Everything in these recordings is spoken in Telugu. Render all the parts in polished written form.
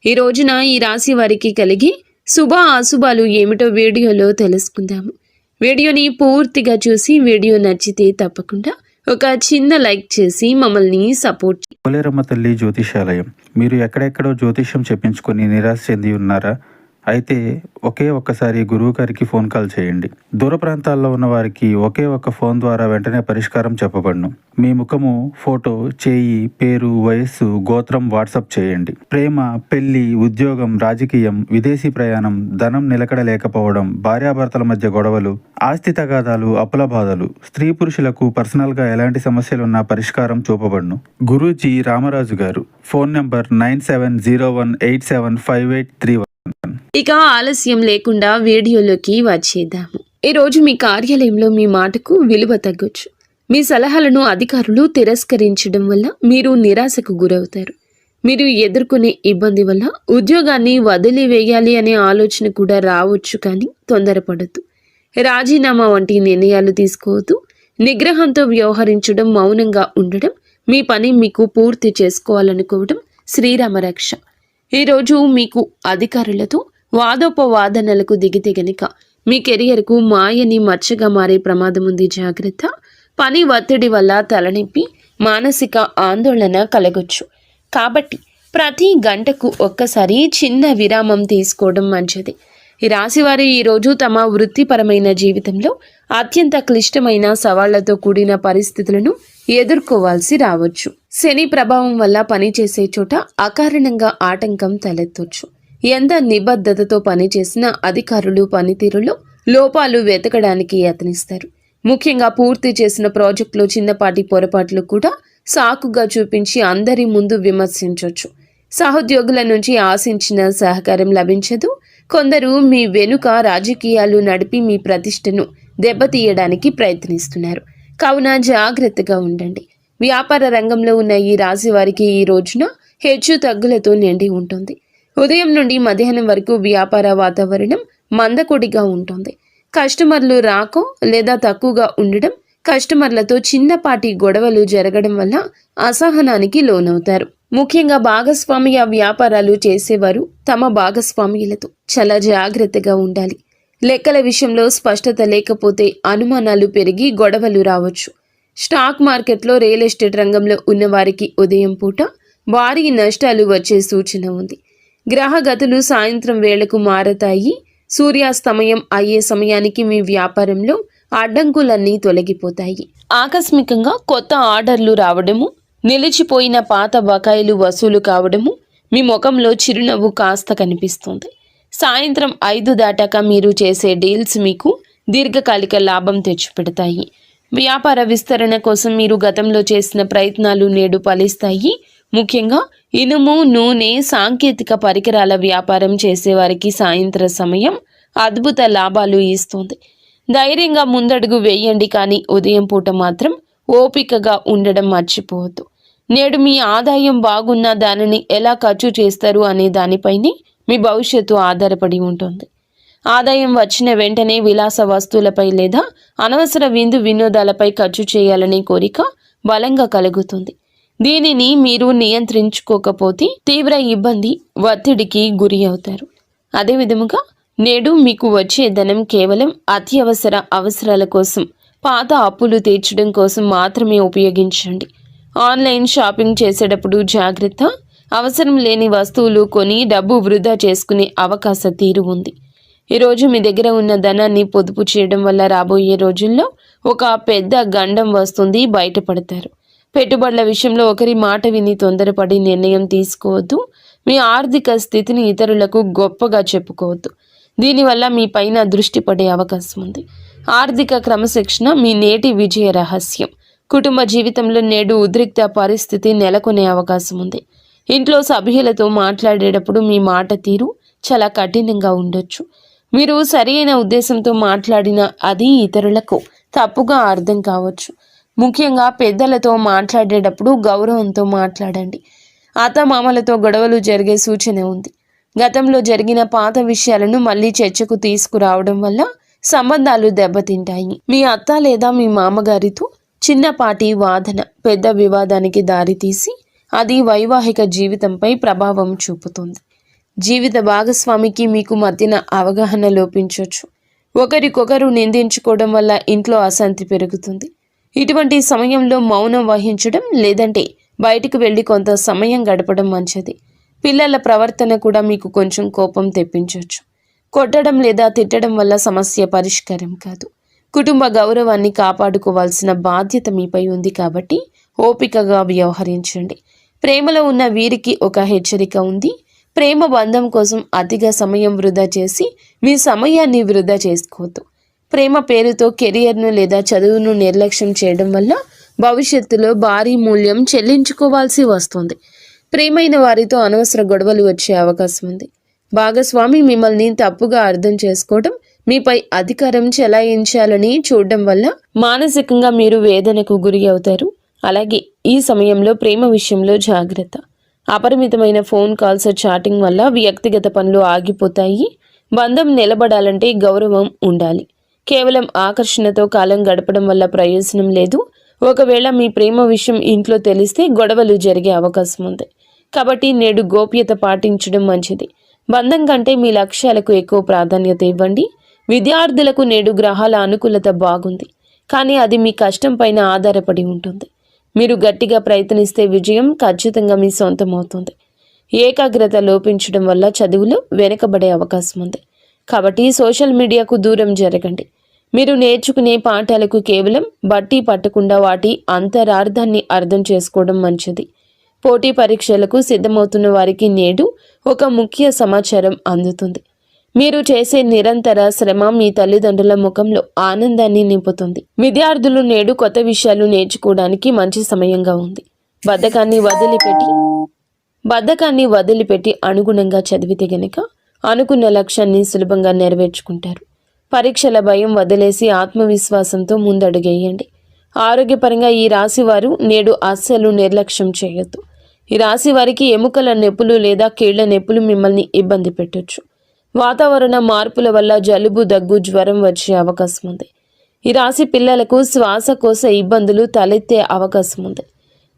ఈ రోజున ఈ రాశి వారికి కలిగే శుభ అశుభాలు ఏమిటో వీడియోలో తెలుసుకుందాము. వీడియోని పూర్తిగా చూసి వీడియో నచ్చితే తప్పకుండా ఒక చిన్న లైక్ చేసి మమ్మల్ని సపోర్ట్. పోలేరమ్మ తల్లి జ్యోతిషాలయం. మీరు ఎక్కడెక్కడో జ్యోతిష్యం చెప్పించుకొని నిరాశ చెంది ఉన్నారా? అయితే ఒక్కసారి గురువు గారికి ఫోన్ కాల్ చేయండి. దూర ప్రాంతాల్లో ఉన్న వారికి ఒకే ఒక్క ఫోన్ ద్వారా వెంటనే పరిష్కారం చెప్పబడును. మీ ముఖము, ఫోటో, చేయి, పేరు, వయస్సు, గోత్రం వాట్సాప్ చేయండి. ప్రేమ, పెళ్లి, ఉద్యోగం, రాజకీయం, విదేశీ ప్రయాణం, ధనం నిలకడ లేకపోవడం, భార్యాభర్తల మధ్య గొడవలు, ఆస్తి తగాదాలు, అప్పుల బాధలు, స్త్రీ పురుషులకు పర్సనల్గా ఎలాంటి సమస్యలున్నా పరిష్కారం చూపబడును. గురూజీ రామరాజు గారు. Phone number 9701875831. ఇక ఆలస్యం లేకుండా వీడియోలోకి వచ్చేద్దాము. ఈరోజు మీ కార్యాలయంలో మీ మాటకు విలువ తగ్గొచ్చు. మీ సలహాలను అధికారులు తిరస్కరించడం వల్ల మీరు నిరాశకు గురవుతారు. మీరు ఎదుర్కొనే ఇబ్బంది వల్ల ఉద్యోగాన్ని వదిలివేయాలి అనే ఆలోచన కూడా రావచ్చు, కానీ తొందరపడద్దు. రాజీనామా వంటి నిర్ణయాలు తీసుకోవద్దు. నిగ్రహంతో వ్యవహరించడం, మౌనంగా ఉండడం, మీ పని మీకు పూర్తి చేసుకోవాలనుకోవడం శ్రీరామరక్ష. ఈరోజు మీకు అధికారులతో వాదోపవాదనలకు దిగితే గనుక మీ కెరియర్కు మాయని మచ్చగా మారే ప్రమాదం ఉంది. జాగ్రత్త. పని ఒత్తిడి వల్ల తలనొప్పి, మానసిక ఆందోళన కలగొచ్చు. కాబట్టి ప్రతి గంటకు ఒక్కసారి చిన్న విరామం తీసుకోవడం మంచిది. ఈ రాశివారు ఈరోజు తమ వృత్తిపరమైన జీవితంలో అత్యంత క్లిష్టమైన సవాళ్లతో కూడిన పరిస్థితులను ఎదుర్కోవాల్సి రావచ్చు. శని ప్రభావం వల్ల పనిచేసే చోట అకారణంగా ఆటంకం తలెత్తొచ్చు. ఎంత నిబద్ధతతో పనిచేసినా అధికారులు పనితీరులో లోపాలు వెతకడానికి యత్నిస్తారు. ముఖ్యంగా పూర్తి చేసిన ప్రాజెక్టులో చిన్నపాటి పొరపాట్లు కూడా సాకుగా చూపించి అందరి ముందు విమర్శించవచ్చు. సహోద్యోగుల నుంచి ఆశించిన సహకారం లభించదు. కొందరు మీ వెనుక రాజకీయాలు నడిపి మీ ప్రతిష్టను దెబ్బతీయడానికి ప్రయత్నిస్తున్నారు. కావున జాగ్రత్తగా ఉండండి. వ్యాపార రంగంలో ఉన్న ఈ రాశి వారికి ఈ రోజున హెచ్చు తగ్గులతో నిండి ఉంటుంది. ఉదయం నుండి మధ్యాహ్నం వరకు వ్యాపార వాతావరణం మందకొడిగా ఉంటుంది. కస్టమర్లు రాకో లేదా తక్కువగా ఉండడం, కస్టమర్లతో చిన్నపాటి గొడవలు జరగడం వల్ల అసహనానికి లోనవుతారు. ముఖ్యంగా భాగస్వామ్య వ్యాపారాలు చేసేవారు తమ భాగస్వామ్యులతో చాలా జాగ్రత్తగా ఉండాలి. లెక్కల విషయంలో స్పష్టత లేకపోతే అనుమానాలు పెరిగి గొడవలు రావచ్చు. స్టాక్ మార్కెట్లో, రియల్ ఎస్టేట్ రంగంలో ఉన్నవారికి ఉదయం పూట భారీ నష్టాలు వచ్చే సూచన ఉంది. గ్రహగతులు సాయంత్రం వేళకు మారతాయి. సూర్యాస్తమయం అయ్యే సమయానికి మీ వ్యాపారంలో అడ్డంకులన్నీ తొలగిపోతాయి. ఆకస్మికంగా కొత్త ఆర్డర్లు రావడము, నిలిచిపోయిన పాత బకాయిలు వసూలు కావడము, మీ ముఖంలో చిరునవ్వు కాస్త కనిపిస్తుంది. సాయంత్రం 5 దాటాక మీరు చేసే డీల్స్ మీకు దీర్ఘకాలిక లాభం తెచ్చిపెడతాయి. వ్యాపార విస్తరణ కోసం మీరు గతంలో చేసిన ప్రయత్నాలు నేడు ఫలిస్తాయి. ముఖ్యంగా ఇనుము, నూనె, సాంకేతిక పరికరాల వ్యాపారం చేసేవారికి సాయంత్ర సమయం అద్భుత లాభాలు ఇస్తుంది. ధైర్యంగా ముందడుగు వేయండి, కానీ ఉదయం పూట మాత్రం ఓపికగా ఉండడం మర్చిపోవద్దు. నేడు మీ ఆదాయం బాగున్నా దానిని ఎలా ఖర్చు చేస్తారు అనే దానిపైనే మీ భవిష్యత్తు ఆధారపడి ఉంటుంది. ఆదాయం వచ్చిన వెంటనే విలాస వస్తువులపై లేదా అనవసర విందు వినోదాలపై ఖర్చు చేయాలనే కోరిక బలంగా కలుగుతుంది. దీనిని మీరు నియంత్రించుకోకపోతే తీవ్ర ఇబ్బంది, ఒత్తిడికి గురి అవుతారు. అదేవిధముగా నేడు మీకు వచ్చే ధనం కేవలం అత్యవసర అవసరాల కోసం, పాత అప్పులు తీర్చడం కోసం మాత్రమే ఉపయోగించండి. ఆన్లైన్ షాపింగ్ చేసేటప్పుడు జాగ్రత్త. అవసరం లేని వస్తువులు కొని డబ్బు వృధా చేసుకునే అవకాశ తీరు ఉంది. ఈరోజు మీ దగ్గర ఉన్న ధనాన్ని పొదుపు చేయడం వల్ల రాబోయే రోజుల్లో ఒక పెద్ద గండం వస్తుంది, బయటపడతారు. పెట్టుబడుల విషయంలో ఒకరి మాట విని తొందరపడి నిర్ణయం తీసుకోవద్దు. మీ ఆర్థిక స్థితిని ఇతరులకు గొప్పగా చెప్పుకోవద్దు. దీనివల్ల మీ పైన దృష్టి పడే అవకాశం ఉంది. ఆర్థిక క్రమశిక్షణ మీ నేటి విజయ రహస్యం. కుటుంబ జీవితంలో నేడు ఉద్రిక్త పరిస్థితి నెలకొనే అవకాశం ఉంది. ఇంట్లో సభ్యులతో మాట్లాడేటప్పుడు మీ మాట తీరు చాలా కఠినంగా ఉండొచ్చు. మీరు సరైన ఉద్దేశంతో మాట్లాడిన అది ఇతరులకు తప్పుగా అర్థం కావచ్చు. ముఖ్యంగా పెద్దలతో మాట్లాడేటప్పుడు గౌరవంతో మాట్లాడండి. అత్తమామలతో గొడవలు జరిగే సూచన ఉంది. గతంలో జరిగిన పాత విషయాలను మళ్ళీ చర్చకు తీసుకురావడం వల్ల సంబంధాలు దెబ్బతింటాయి. మీ అత్త లేదా మీ మామగారితో చిన్నపాటి వాదన పెద్ద వివాదానికి దారితీసి అది వైవాహిక జీవితంపై ప్రభావం చూపుతుంది. జీవిత భాగస్వామికి మీకు మధ్యన అవగాహన లోపించవచ్చు. ఒకరికొకరు నిందించుకోవడం వల్ల ఇంట్లో అశాంతి పెరుగుతుంది. ఇటువంటి సమయంలో మౌనం వహించడం లేదంటే బయటకు వెళ్ళి కొంత సమయం గడపడం మంచిది. పిల్లల ప్రవర్తన కూడా మీకు కొంచెం కోపం తెప్పించవచ్చు. కొట్టడం లేదా తిట్టడం వల్ల సమస్య పరిష్కారం కాదు. కుటుంబ గౌరవాన్ని కాపాడుకోవాల్సిన బాధ్యత మీపై ఉంది కాబట్టి ఓపికగా వ్యవహరించండి. ప్రేమలో ఉన్న వీరికి ఒక హెచ్చరిక ఉంది. ప్రేమ బంధం కోసం అతిగా సమయం వృధా చేసి మీ సమయాన్ని వృధా చేసుకోవద్దు. ప్రేమ పేరుతో కెరియర్ను లేదా చదువును నిర్లక్ష్యం చేయడం వల్ల భవిష్యత్తులో భారీ మూల్యం చెల్లించుకోవాల్సి వస్తుంది. ప్రేమైన వారితో అనవసర గొడవలు వచ్చే అవకాశం ఉంది. భాగస్వామి మిమ్మల్ని తప్పుగా అర్థం చేసుకోవడం, మీపై అధికారం చెలాయించాలని చూడడం వల్ల మానసికంగా మీరు వేదనకు గురి అవుతారు. అలాగే ఈ సమయంలో ప్రేమ విషయంలో జాగ్రత్త. అపరిమితమైన ఫోన్ కాల్స్, చాటింగ్ వల్ల వ్యక్తిగత పనులు ఆగిపోతాయి. బంధం నిలబడాలంటే గౌరవం ఉండాలి. కేవలం ఆకర్షణతో కాలం గడపడం వల్ల ప్రయోజనం లేదు. ఒకవేళ మీ ప్రేమ విషయం ఇంట్లో తెలిస్తే గొడవలు జరిగే అవకాశం ఉంది. కాబట్టి నేడు గోప్యత పాటించడం మంచిది. బంధం కంటే మీ లక్ష్యాలకు ఎక్కువ ప్రాధాన్యత ఇవ్వండి. విద్యార్థులకు నేడు గ్రహాల అనుకూలత బాగుంది, కానీ అది మీ కష్టం పైన ఆధారపడి ఉంటుంది. మీరు గట్టిగా ప్రయత్నిస్తే విజయం ఖచ్చితంగా మీ సొంతం అవుతుంది. ఏకాగ్రత లోపించడం వల్ల చదువులో వెనుకబడే అవకాశం ఉంది. కాబట్టి సోషల్ మీడియాకు దూరం జరగండి. మీరు నేర్చుకునే పాఠాలకు కేవలం బట్టి పట్టకుండా వాటి అంతరార్థాన్ని అర్థం చేసుకోవడం మంచిది. పోటీ పరీక్షలకు సిద్ధమవుతున్న వారికి నేడు ఒక ముఖ్య సమాచారం అందుతుంది. మీరు చేసే నిరంతర శ్రమ మీ తల్లిదండ్రుల ముఖంలో ఆనందాన్ని నింపుతుంది. విద్యార్థులు నేడు కొత్త విషయాలు నేర్చుకోవడానికి మంచి సమయంగా ఉంది. బద్ధకాన్ని వదిలిపెట్టి అనుగుణంగా చదివితే గనక అనుకున్న లక్ష్యాన్ని సులభంగా నెరవేర్చుకుంటారు. పరీక్షల భయం వదిలేసి ఆత్మవిశ్వాసంతో ముందడుగేయండి. ఆరోగ్యపరంగా ఈ రాశి వారు నేడు అస్సలు నిర్లక్ష్యం చేయొద్దు. ఈ రాశి వారికి ఎముకల నొప్పులు లేదా కీళ్ల నొప్పులు మిమ్మల్ని ఇబ్బంది పెట్టొచ్చు. వాతావరణ మార్పుల వల్ల జలుబు, దగ్గు, జ్వరం వచ్చే అవకాశం ఉంది. ఈ రాశి పిల్లలకు శ్వాసకోశ ఇబ్బందులు తలెత్తే అవకాశం ఉంది.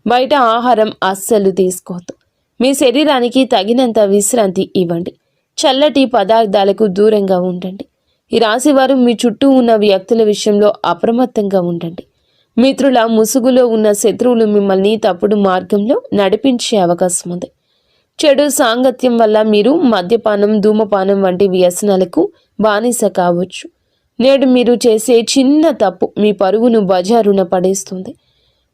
బయట ఆహారం అస్సలు తీసుకోవద్దు. మీ శరీరానికి తగినంత విశ్రాంతి ఇవ్వండి. చల్లటి పదార్థాలకు దూరంగా ఉండండి. ఈ రాశివారు మీ చుట్టూ ఉన్న వ్యక్తుల విషయంలో అప్రమత్తంగా ఉండండి. మిత్రుల ముసుగులో ఉన్న శత్రువులు మిమ్మల్ని తప్పుడు మార్గంలో నడిపించే అవకాశం ఉంది. చెడు సాంగత్యం వల్ల మీరు మద్యపానం, ధూమపానం వంటి వ్యసనాలకు బానిస కావచ్చు. నేడు మీరు చేసే చిన్న తప్పు మీ పరువును బజారున పడేస్తుంది.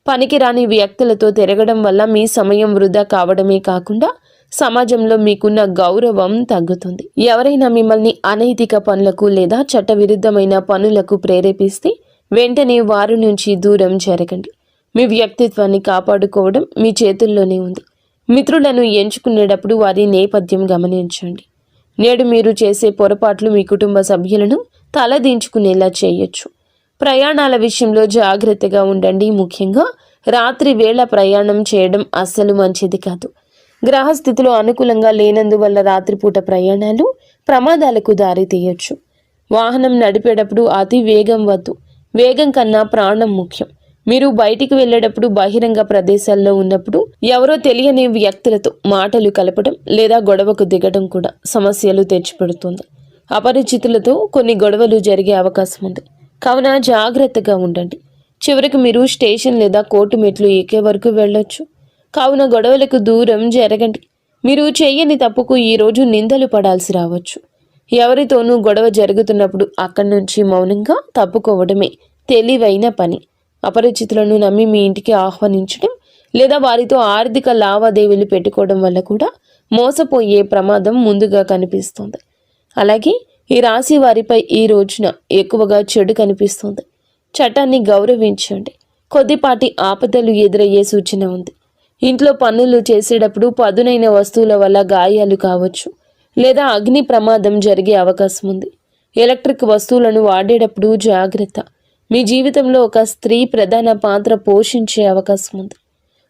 పనికిరాని వ్యక్తులతో తిరగడం వల్ల మీ సమయం వృధా కావడమే కాకుండా సమాజంలో మీకున్న గౌరవం తగ్గుతుంది. ఎవరైనా మిమ్మల్ని అనైతిక పనులకు లేదా చట్టవిరుద్ధమైన పనులకు ప్రేరేపిస్తే వెంటనే వారి నుంచి దూరం జరగండి. మీ వ్యక్తిత్వాన్ని కాపాడుకోవడం మీ చేతుల్లోనే ఉంది. మిత్రులను ఎంచుకునేటప్పుడు వారి నేపథ్యం గమనించండి. నేడు మీరు చేసే పొరపాట్లు మీ కుటుంబ సభ్యులను తలదించుకునేలా చేయొచ్చు. ప్రయాణాల విషయంలో జాగ్రత్తగా ఉండండి. ముఖ్యంగా రాత్రి వేళ ప్రయాణం చేయడం అస్సలు మంచిది కాదు. గ్రహస్థితులు అనుకూలంగా లేనందువల్ల రాత్రిపూట ప్రయాణాలు ప్రమాదాలకు దారితీయొచ్చు. వాహనం నడిపేటప్పుడు అతి వేగం వద్దు. వేగం కన్నా ప్రాణం ముఖ్యం. మీరు బయటికి వెళ్ళేటప్పుడు బహిరంగ ప్రదేశాల్లో ఉన్నప్పుడు ఎవరో తెలియని వ్యక్తులతో మాటలు కలపడం లేదా గొడవకు దిగడం కూడా సమస్యలు తెచ్చిపెడుతుంది. అపరిచితులతో కొన్ని గొడవలు జరిగే అవకాశం ఉంది. కావున జాగ్రత్తగా ఉండండి. చివరికి మీరు స్టేషన్ లేదా కోర్టు మెట్లు ఎక్కే వరకు వెళ్ళొచ్చు. కావున గొడవలకు దూరం జరగండి. మీరు చేయని తప్పుకు ఈరోజు నిందలు పడాల్సి రావచ్చు. ఎవరితోనూ గొడవ జరుగుతున్నప్పుడు అక్కడి నుంచి మౌనంగా తప్పుకోవడమే తెలివైన పని. అపరిచితులను నమ్మి మీ ఇంటికి ఆహ్వానించడం లేదా వారితో ఆర్థిక లావాదేవీలు పెట్టుకోవడం వల్ల కూడా మోసపోయే ప్రమాదం ముందుగా కనిపిస్తుంది. అలాగే ఈ రాశి వారిపై ఈ రోజున ఎక్కువగా చెడు కనిపిస్తుంది. చట్టాన్ని గౌరవించండి. కొద్దిపాటి ఆపదలు ఎదురయ్యే సూచన ఉంది. ఇంట్లో పనులు చేసేటప్పుడు పదునైన వస్తువుల వల్ల గాయాలు కావచ్చు లేదా అగ్ని ప్రమాదం జరిగే అవకాశం ఉంది. ఎలక్ట్రిక్ వస్తువులను వాడేటప్పుడు జాగ్రత్త. మీ జీవితంలో ఒక స్త్రీ ప్రధాన పాత్ర పోషించే అవకాశం ఉంది.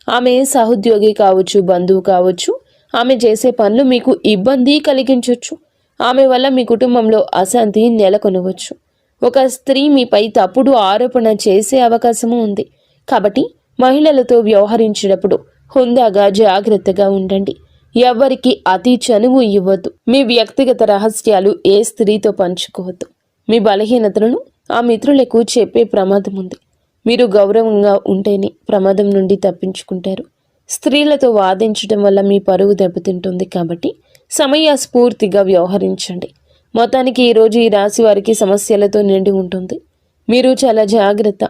ఆమె సహోద్యోగి కావచ్చు, బంధువు కావచ్చు. ఆమె చేసే పనులు మీకు ఇబ్బంది కలిగించవచ్చు. ఆమె వల్ల మీ కుటుంబంలో అశాంతి నెలకొనవచ్చు. ఒక స్త్రీ మీపై తప్పుడు ఆరోపణ చేసే అవకాశము ఉంది. కాబట్టి మహిళలతో వ్యవహరించేటప్పుడు హుందాగా జాగ్రత్తగా ఉండండి. ఎవరికి అతి చనువు ఇవ్వద్దు. మీ వ్యక్తిగత రహస్యాలు ఏ స్త్రీతో పంచుకోవద్దు. మీ బలహీనతలను ఆ మిత్రులకు చెప్పే ప్రమాదం ఉంది. మీరు గౌరవంగా ఉంటేనే ప్రమాదం నుండి తప్పించుకుంటారు. స్త్రీలతో వాదించడం వల్ల మీ పరువు దెబ్బతింటుంది కాబట్టి సమయస్ఫూర్తిగా వ్యవహరించండి. మొత్తానికి ఈరోజు ఈ రాశి వారికి సమస్యలతో నిండి ఉంటుంది. మీరు చాలా జాగ్రత్త.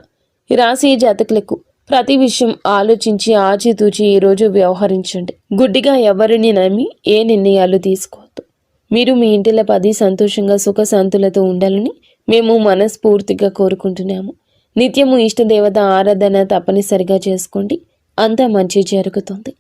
ఈ రాశి జాతకులకు ప్రతి విషయం ఆలోచించి ఆచితూచి ఈరోజు వ్యవహరించండి. గుడ్డిగా ఎవరిని నమ్మి ఏ నిర్ణయాలు తీసుకోవద్దు. మీరు మీ ఇంటిలో 10 సంతోషంగా సుఖశాంతులతో ఉండాలని మేము మనస్ఫూర్తిగా కోరుకుంటున్నాము. నిత్యము ఇష్టదేవత ఆరాధన తప్పనిసరిగా చేసుకోండి. అంతా మంచి జరుగుతుంది.